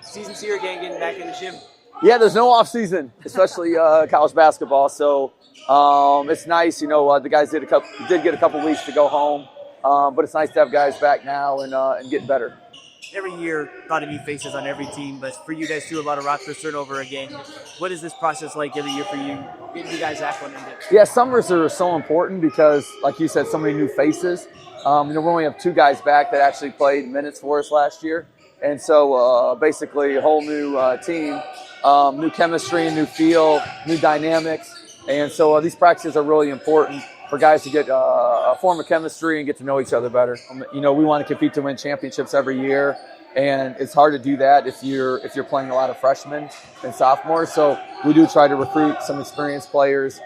Season's here again, getting back in the gym. Yeah, there's no off season, especially college basketball. So it's nice, the guys did get a couple weeks to go home, but it's nice to have guys back now and getting better. Every year, a lot of new faces on every team, but for you guys too, a lot of roster turnover again. What is this process like every year for you, getting you guys acclimated? Yeah, summers are so important because, like you said, so many new faces. We only have 2 guys back that actually played minutes for us last year. And so basically a whole new team, new chemistry, new feel, new dynamics. And so these practices are really important for guys to get a form of chemistry and get to know each other better. We want to compete to win championships every year, and it's hard to do that if you're playing a lot of freshmen and sophomores. So we do try to recruit some experienced players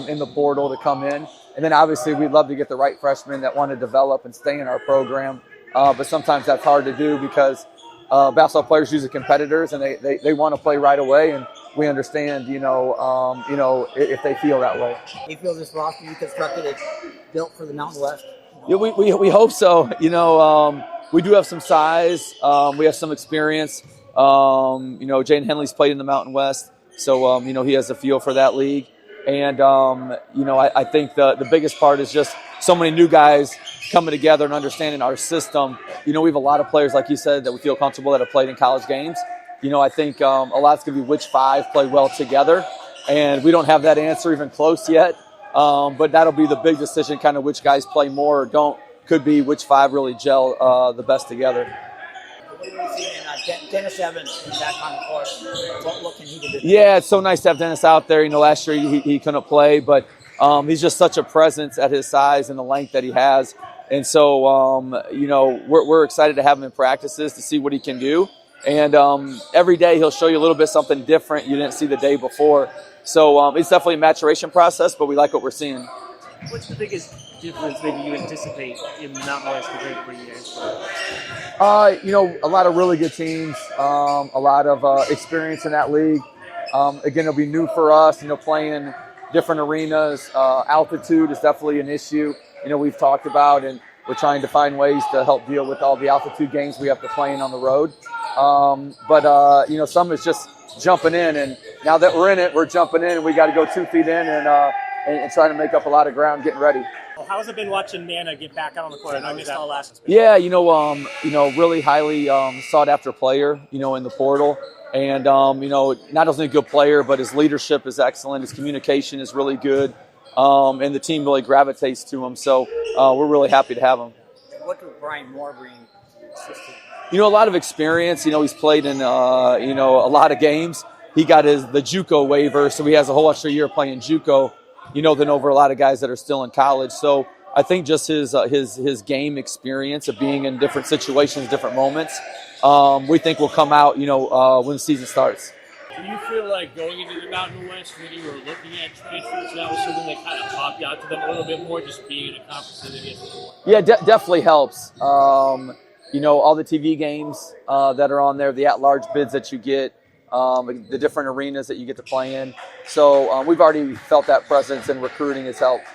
in the portal to come in. And then obviously we'd love to get the right freshmen that want to develop and stay in our program. But sometimes that's hard to do because basketball players usually competitors and they want to play right away, and we understand, if they feel that way. Do you feel this roster you constructed is built for the Mountain West? Yeah, we hope so. We do have some size. We have some experience. Jaden Henley's played in the Mountain West, so he has a feel for that league. And I think the biggest part is just so many new guys coming together and understanding our system. We have a lot of players, like you said, that we feel comfortable that have played in college games. I think a lot's going to be which 5 play well together, and we don't have that answer even close yet. But that'll be the big decision, kind of which guys play more or don't. Could be which 5 really gel the best together. What are you seeing Dennis Evans back on the court? What can he do? Yeah, it's so nice to have Dennis out there. Last year he couldn't play, but he's just such a presence at his size and the length that he has. And so, we're excited to have him in practices to see what he can do. And every day he'll show you a little bit something different you didn't see the day before. So it's definitely a maturation process, but we like what we're seeing. What's the biggest difference maybe you anticipate in the Mountain West compared to 3 years? A lot of really good teams, a lot of experience in that league. Again, it'll be new for us, playing different arenas. Altitude is definitely an issue, we've talked about, and we're trying to find ways to help deal with all the altitude games we have to play in on the road. But some is just jumping in, and now that we're in it, we're jumping in, and we got to go 2 feet in and trying to make up a lot of ground getting ready. Well, how has it been watching Nana get back out on the court? I know you saw last. Yeah, really highly sought after player, in the portal. And, not only a good player, but his leadership is excellent. His communication is really good. And the team really gravitates to him. So we're really happy to have him. What does Brian Moore bring to the system? A lot of experience. He's played in, a lot of games. He got the JUCO waiver, so he has a whole extra year playing JUCO, than over a lot of guys that are still in college. So I think just his game experience of being in different situations, different moments, we think will come out, when the season starts. Do you feel like going into the Mountain West when you were looking at transfers, that was something that kind of popped out to them a little bit more, just being in a conference that they get before? Yeah, definitely helps. All the TV games that are on there, the at-large bids that you get, the different arenas that you get to play in. So we've already felt that presence, and recruiting has helped.